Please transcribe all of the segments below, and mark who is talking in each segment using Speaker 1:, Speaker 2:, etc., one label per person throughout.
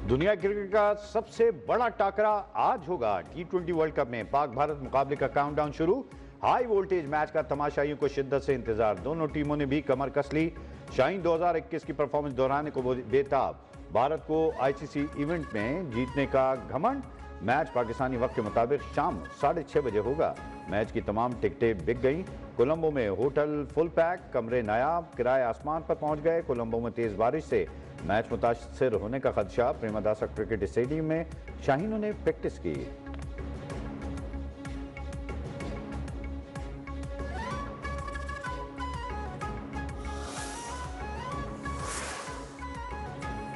Speaker 1: दुनिया क्रिकेट का सबसे बड़ा टाकरा आज होगा। T20 वर्ल्ड कप में पाक भारत मुकाबले का काउंटडाउन शुरू। हाई वोल्टेज मैच का तमाशाइयों को शिद्दत से इंतजार। दोनों टीमों ने भी कमर कस ली। शाहीन 2021 की परफॉर्मेंस दोहराने को बेताब। भारत को आईसीसी इवेंट में जीतने का घमंड। मैच पाकिस्तानी वक्त के मुताबिक शाम 6:30 बजे होगा। मैच की तमाम टिकटें बिक गईं। कोलंबो में होटल फुल पैक, कमरे नायाब, किराए आसमान पर पहुंच गए। कोलंबो में तेज बारिश से मैच मुतासर होने का खदशा। प्रेमदासा क्रिकेट स्टेडियम में शाहीनों ने प्रैक्टिस की।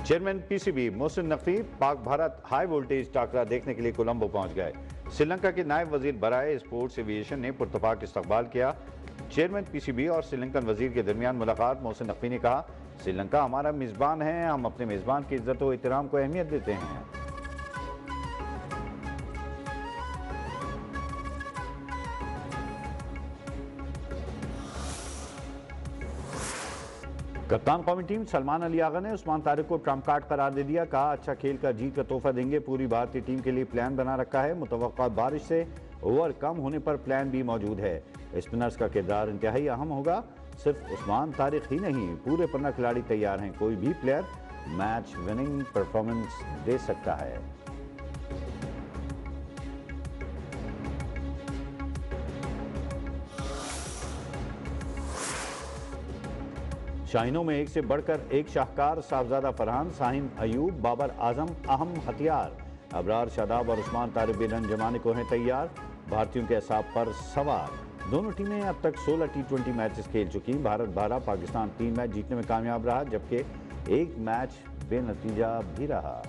Speaker 1: Chairman PCB Mohsin Naqvi Pak Bharat high voltage टाकरा देखने के लिए कोलंबो पहुंच गए। श्रीलंका के नायब वजीर बराए स्पोर्ट्स एविएशन ने पुरतफाक इस्तकबाल किया। चेयरमैन पीसीबी और श्रीलंकन वजीर के दरमियान मुलाकात। मोहसिन नकवी ने कहा, श्रीलंका हमारा मेजबान है, हम अपने मेजबान की इज्जत और एहतराम को अहमियत देते हैं। कप्तान कौमी टीम सलमान अली आगा ने उस्मान तारिक को ट्रम्प कार्ड करार दे दिया। कहा, अच्छा खेल कर जीत का तोहफा देंगे। पूरी भारतीय टीम के लिए प्लान बना रखा है। मुतवक्का बारिश से ओवर कम होने पर प्लान भी मौजूद है। स्पिनर्स का किरदार इंतहाई अहम होगा। सिर्फ उस्मान तारिक ही नहीं, पूरे 15 खिलाड़ी तैयार हैं। कोई भी प्लेयर मैच विनिंग परफॉर्मेंस दे सकता है। शाहीनों में एक से बढ़कर एक शाहकार। साहबजादा फरहान, शाहीन अयूब, बाबर आजम अहम हथियार। अबरार शादाब और उस्मान तारिक भी रन जमाने को हैं तैयार। भारतीयों के असाब पर सवार। दोनों टीमें अब तक 16 T20 मैचेस खेल चुकी। भारत 12, पाकिस्तान 3 मैच जीतने में कामयाब रहा, जबकि एक मैच बेनतीजा भी रहा।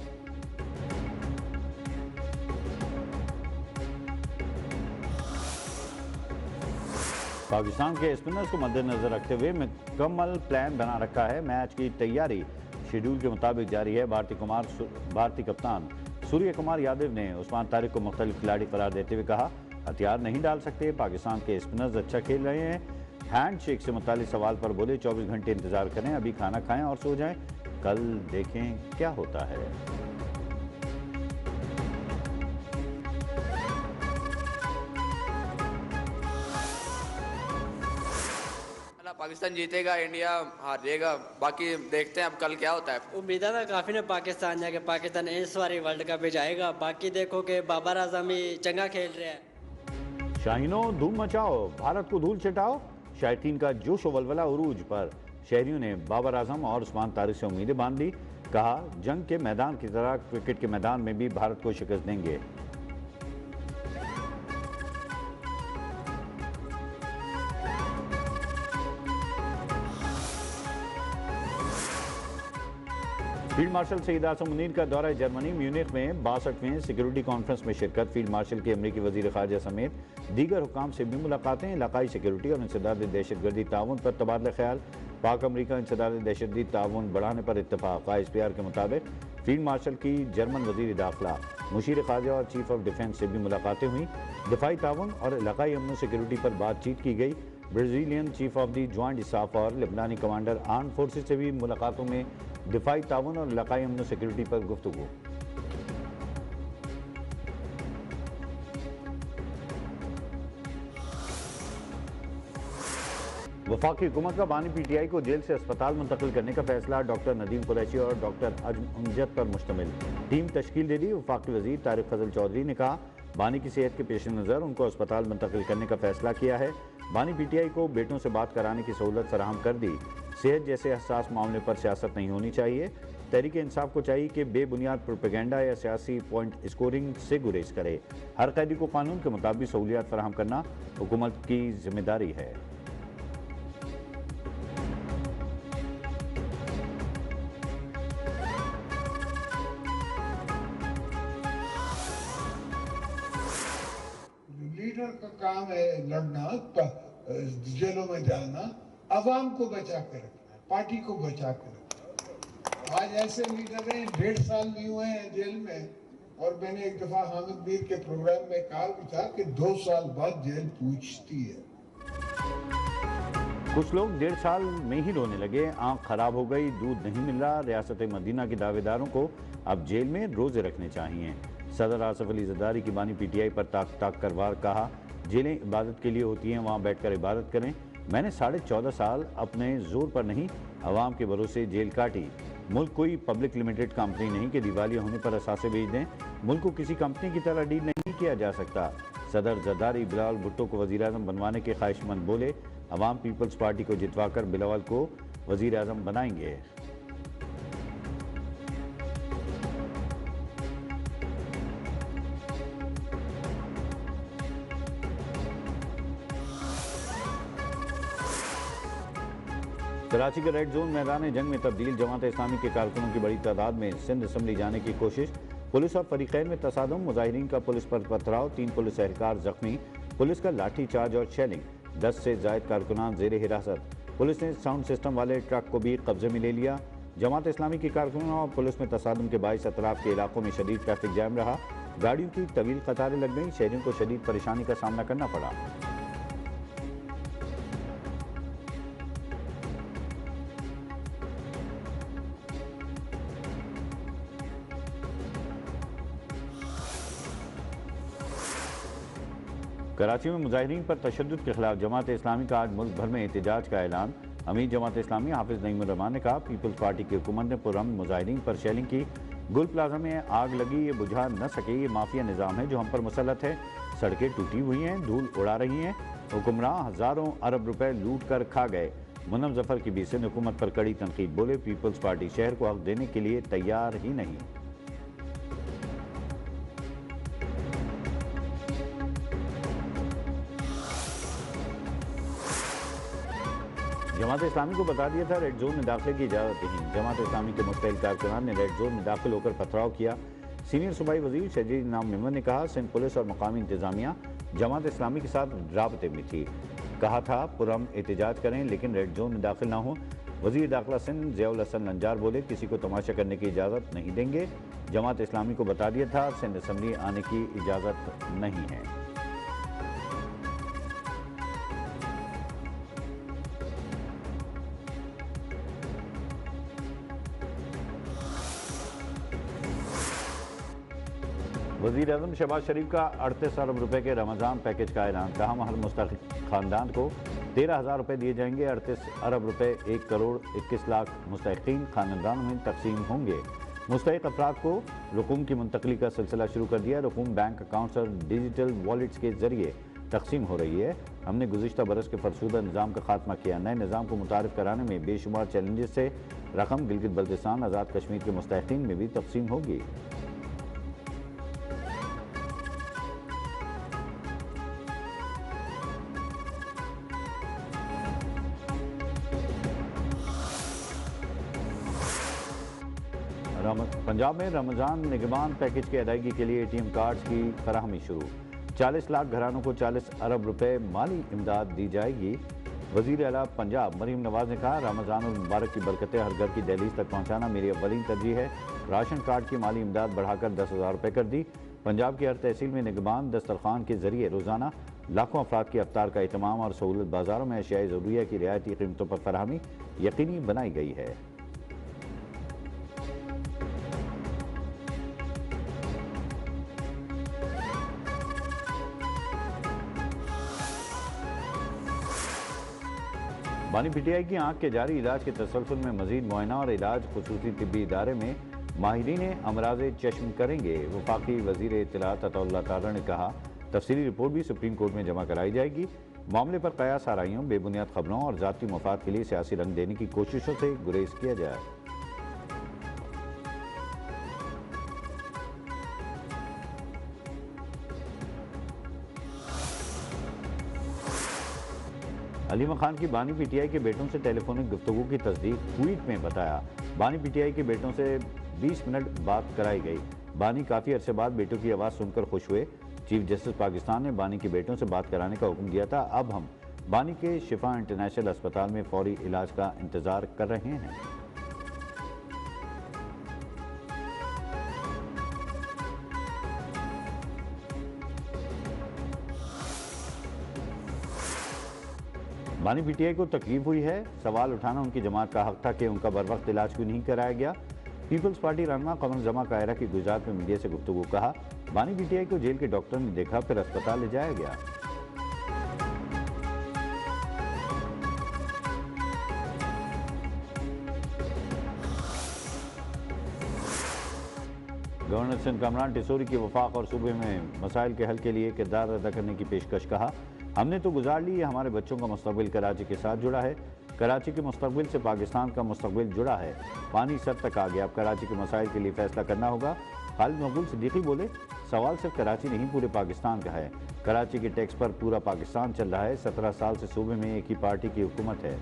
Speaker 1: पाकिस्तान के स्पिनर्स को मद्देनजर रखते हुए मुकम्मल प्लान बना रखा है। मैच की तैयारी शेड्यूल के मुताबिक जारी है। भारतीय कप्तान सूर्य कुमार यादव ने उस्मान तारिक को मुख्तलिफ खिलाड़ी करार देते हुए कहा, हथियार नहीं डाल सकते। पाकिस्तान के स्पिनर्स अच्छा खेल रहे हैं। हैंडशेक से मुतालिक सवाल पर बोले, 24 घंटे इंतजार करें, अभी खाना खाएं और सो जाएं, कल देखें क्या होता है।
Speaker 2: पाकिस्तान जीतेगा, इंडिया हार जाएगा, बाकी देखते हैं अब कल क्या होता है।
Speaker 3: उम्मीद है काफी ने पाकिस्तान जाके पाकिस्तान इस बारी वर्ल्ड कप में जाएगा। बाकी देखो कि बाबर आजम ही चंगा खेल रहे हैं।
Speaker 1: शाहीनों धूम मचाओ, भारत को धूल चटाओ। शायकीन का जोश व वलवला उरूज पर। शहरियों ने बाबर आजम और उस्मान तारिक से उम्मीदें बांध ली। कहा, जंग के मैदान की तरह क्रिकेट के मैदान में भी भारत को शिकस्त देंगे। फील्ड मार्शल सईद आसम मुनीर का दौरा जर्मनी। म्यूनिख में 62वें सिक्योरिटी कॉन्फ्रेंस में शिरकत। फील्ड मार्शल के अमरीकी वजीर खारजा समेत दीगर हुकाम से भी मुलाकातें। इलाकाई सिक्योरिटी और इंसदाद दहशतगर्दी ताउन पर तबादला ख्याल। पाक अमरीका इंसदाद दहशतगर्दी ताउन बढ़ाने पर इत्तफाक। ISPR के मुताबिक फील्ड मार्शल की जर्मन वजीर दाखिला मुशीर खारजा और चीफ ऑफ डिफेंस से भी मुलाकातें हुई। दिफाई ताउन और इलाकाई अमन सिक्योरिटी पर बातचीत की गई। Brazilian chief of the joint staff और लेबनानी कमांडर आर्म फोर्सेज से भी मुलाकातों में दिफाई ताउन और इलाकाई अमन सिक्योरिटी पर गुफ्तगू। वफाकी हुकूमत का बानी PTI को जेल से अस्पताल मुंतकिल करने का फैसला। डॉक्टर नदीम कुरैशी और डॉक्टर अमजद पर मुश्तमिल टीम तश्कील दे दी। वफाकी वजीर तारिक फजल चौधरी ने कहा, बानी की सेहत के पेश नज़र उनको अस्पताल मुंतकिल करने का फैसला किया है। बानी PTI को बेटों से बात कराने की सहूलत फराहम कर दी। सेहत जैसे हसास मामले पर सियासत नहीं होनी चाहिए। तहरीक इंसाफ को चाहिए कि बेबुनियाद प्रोपेगेंडा या सियासी पॉइंट स्कोरिंग से गुरेज करे। हर कैदी को कानून के मुताबिक सहूलियात फराहम करना हुकूमत की जिम्मेदारी है।
Speaker 4: लीडर का काम है लड़ना, जेलों में जाना, अवाम को बचा कर रखना, पार्टी को बचा कर रखना। आज ऐसे लीडर हैं 1.5 साल भी हुए हैं जेल में, और मैंने एक दफा हामिद मीर के प्रोग्राम में कहा भी था कि 2 साल बाद जेल पूछती है।
Speaker 1: कुछ लोग 1.5 साल में ही रोने लगे, आंख खराब हो गई, दूध नहीं मिल रहा। रियासत मदीना के दावेदारों को अब जेल में रोजे रखने चाहिए। सदर आसफ अली जरदारी की बानी पीटीआई पर ताक ताक कर वार कहा, जेलें इबादत के लिए होती हैं, वहाँ बैठकर इबादत करें। मैंने 14.5 साल अपने जोर पर नहीं, अवाम के भरोसे जेल काटी। मुल्क कोई पब्लिक लिमिटेड कंपनी नहीं कि दिवालिया होने पर असासे भेज दें। मुल्क को किसी कंपनी की तरह डील नहीं किया जा सकता। सदर जरदारी बिलावल भुट्टो को वजीर आजम बनवाने के ख्वाहिशमंद बोले, अवाम पीपल्स पार्टी को जितवाकर बिलावल को वजीर आजम बनाएंगे। कराची के रेड जोन मैदान जंग में तब्दील, जमात इस्लामी के कारकुनों की बड़ी तादाद में सिंध असम्बली जाने की कोशिश। पुलिस और फरीकैन में तसादम, मुजाहिरीन का पुलिस पर पथराव, 3 पुलिस एहलकार जख्मी। पुलिस का लाठी चार्ज और शेलिंग, 10 से जायद कारकुनान जेर हिरासत। पुलिस ने साउंड सिस्टम वाले ट्रक को भी कब्जे में ले लिया। जमात इस्लामी के कारकुनों और पुलिस में तसादम के बाइस अतराफ के इलाकों में शदीद ट्रैफिक जैम रहा। गाड़ियों की तवील कतारें लग गई, शहरियों को शदीद परेशानी का सामना करना पड़ा। कराची में मुजाहिरीन पर तशद्दुद के खिलाफ जमात इस्लामी का आज मुल्क भर में एहतजाज का ऐलान। अमीर जमात इस्लामी हाफिज नईमुर रहमान ने कहा, पीपल्स पार्टी की हुकूमत ने पुरअमन मुजाहिरीन पर शेलिंग की। गुल प्लाजा में आग लगी, ये बुझा न सके, ये माफिया निज़ाम है जो हम पर मुसल्लत है। सड़कें टूटी हुई हैं, धूल उड़ा रही हैं। हुक्मरान हज़ारों अरब रुपए लूट कर खा गए। मुन्नम जफर की भी सिंध हुकूमत पर कड़ी तनकीद, बोले पीपल्स पार्टी शहर को हक देने के लिए तैयार ही नहीं। जमात इस्लामी को बता दिया था रेड जोन में दाखिले की इजाज़त नहीं। जमात इस्लामी के मुस्तकिल कारकुनान ने रेड जोन में दाखिल होकर पथराव किया। सीनियर सूबाई वजीर शजीद इनाम मेमन ने कहा, सिंध पुलिस और मकामी इंतजामिया जमात इस्लामी के साथ राबते में थी। कहा था पुरअमन एहतजाज करें लेकिन रेड जोन में दाखिल ना हो। वजीर दाखिला सिंध ज़ियाउल हसन लंजार बोले, किसी को तमाशा करने की इजाज़त नहीं देंगे। जमात इस्लामी को बता दिया था सिंध असम्बली आने की इजाज़त नहीं है। वज़ीर आज़म शहबाज शरीफ का 38 अरब रुपए के रमज़ान पैकेज का ऐलान। कहा, हर मुस्तहिक़ खानदान को 13,000 रुपये दिए जाएंगे। 38 अरब रुपए 1 करोड़ 21 लाख मुस्तहिक़ीन खानदानों में तकसीम होंगे। मुस्तहिक़ अफराद को रकूम की मुंतकली का सिलसिला शुरू कर दिया। रकूम बैंक अकाउंट्स और डिजिटल वॉलेट्स के जरिए तकसीम हो रही है। हमने गुज़िश्ता बरस के फरसूदा निज़ाम का खात्मा किया। नए निज़ाम को मुतारिफ कराने में बेशुमार चैलेंजेस से रकम गिलगित बल्तिस्तान, आज़ाद कश्मीर के मुस्तहिक़ीन में भी तकसीम होगी। पंजाब में रमज़ान निगमान पैकेज की अदायगी के लिए ATM कार्ड्स की फराहमी शुरू। 40 लाख घरानों को 40 अरब रुपए माली इमदाद दी जाएगी। वज़ीर आला पंजाब मरीम नवाज ने कहा, रमज़ान मुबारक की बरकतें हर घर की दहलीज तक पहुँचाना मेरी अव्वलीन तरजीह है। राशन कार्ड की माली इमदाद बढ़ाकर 10,000 रुपये कर दी। पंजाब की हर तहसील में निगमान दस्तरखान के जरिए रोज़ाना लाखों अफराद की अफ्तार का एहतमाम और सहूलत बाज़ारों में अशियाए ज़रूरिया की रियायती कीमतों पर फराहमी यकीनी बनाई गई है। बानी पीटीआई की आंख के जारी इलाज के तसलसल में मजीद मुआयना और इलाज खुसूसी तिब्बी इदारे में माहिरीन अमराज़ चश्म करेंगे। वफाकी वज़ीर इत्तलात अताउल्लाह तारा ने कहा, तफसीली रिपोर्ट भी सुप्रीम कोर्ट में जमा कराई जाएगी। मामले पर कयास आराइयों, बेबुनियाद खबरों और ज़ाती मफाद के लिए सियासी रंग देने की कोशिशों से गुरेज किया जाए। अलीमा खान की बानी पीटीआई के बेटों से टेलीफोनिक गुफ्तगू की तस्दीक, ट्वीट में बताया। बानी पीटीआई के बेटों से 20 मिनट बात कराई गई। बानी काफ़ी अरसे बाद बेटों की आवाज़ सुनकर खुश हुए। चीफ जस्टिस पाकिस्तान ने बानी के बेटों से बात कराने का हुक्म दिया था। अब हम बानी के शिफा इंटरनेशनल अस्पताल में फौरी इलाज का इंतज़ार कर रहे हैं। बानी पीटीआई को तकलीफ हुई है, सवाल उठाना उनकी जमात का हक था कि उनका बर वक्त इलाज क्यों नहीं कराया गया। पीपल्स पार्टी रहनुमा कमर जमा कायरा की गुजरात में मीडिया से गुफ्तगू। कहा, बानी पीटीआई को जेल के डॉक्टर ने देखा, फिर अस्पताल ले जाया गया। गवर्नर सिंध कामरान टिसोरी की वफाक और सूबे में मसाइल के हल के लिए किरदार अदा करने की पेशकश। कहा, हमने तो गुजार ली है, हमारे बच्चों का मुस्तकबिल कराची के साथ जुड़ा है, कराची के मुस्तकबिल से पाकिस्तान का मुस्तकबिल जुड़ा है, पानी सर तक आ गया, अब कराची के मसाइल के लिए फैसला करना होगा। खालिद मकबूल सिद्दीकी बोले, सवाल सिर्फ कराची नहीं पूरे पाकिस्तान का है, कराची के टैक्स पर पूरा पाकिस्तान चल रहा है, 17 साल से सूबे में एक ही पार्टी की हुकूमत है।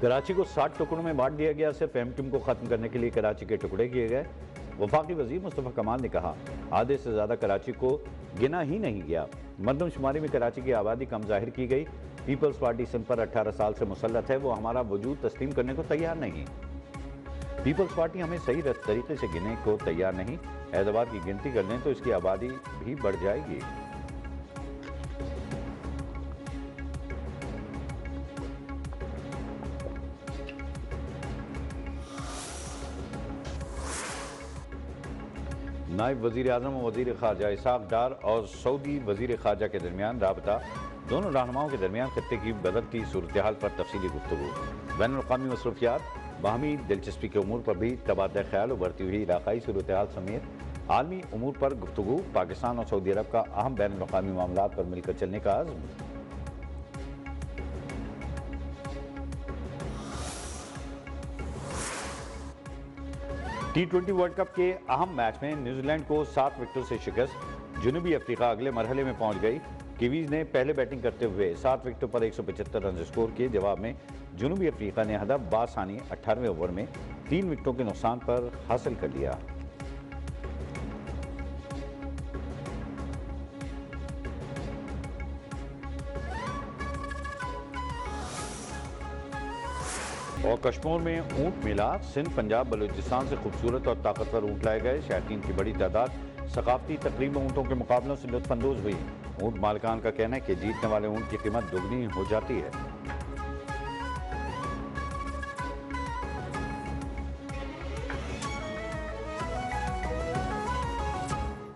Speaker 1: कराची को 60 टुकड़ों में बांट दिया गया, सिर्फ एमक्यूएम को खत्म करने के लिए कराची के टुकड़े किए गए। वफाकी वजीर मुस्तफ़ा कमाल ने कहा, आधे से ज़्यादा कराची को गिना ही नहीं गया। मरदमशुमारी में कराची की आबादी कम जाहिर की गई। पीपल्स पार्टी सिंध पर 18 साल से मुसल्लत है, वो हमारा वजूद तस्लीम करने को तैयार नहीं। पीपल्स पार्टी हमें सही तरीके से गिनने को तैयार नहीं। एतबार की गिनती कर लें तो इसकी आबादी भी बढ़ जाएगी। नायब वज़ीर आज़म और वज़ीर ख़ारजा इसाक़ डार और सऊदी वज़ीर ख़ारजा के दरमियान राबता, दोनों रहनुमाओं के दरमियान खत्ते की बदलती सूरत हाल पर तफसीली गुफ्तगू। बैनुल-अक़वामी मसरूफियात, बाहमी दिलचस्पी के उमूर पर भी तबादला ख्याल, उभरती हुई इलाक़ाई सूरत हाल समेत आलमी उमूर पर गुफ्तगू। पाकिस्तान और सऊदी अरब का अहम बैनुल-अक़वामी मामलात पर मिलकर चलने का आज़्म। T20 वर्ल्ड कप के अहम मैच में न्यूजीलैंड को 7 विकेटों से शिकस्त। जनूबी अफ्रीका अगले मरहले में पहुंच गई। कीवीज ने पहले बैटिंग करते हुए 7 विकेटों पर 175 रन स्कोर किए। जवाब में जनूबी अफ्रीका ने हदफ बासानी 18वें ओवर में 3 विकेटों के नुकसान पर हासिल कर लिया। और कश्मीर में ऊंट मेला, सिंध, पंजाब, बलूचिस्तान से खूबसूरत और ताकतवर ऊंट लाए गए। शौकीन की बड़ी तादाद सकाफती तकरीब में ऊंटों के मुकाबलों से लुत्फानंदोज हुई। ऊंट मालिकान का कहना है कि जीतने वाले ऊंट की कीमत दोगुनी हो जाती है।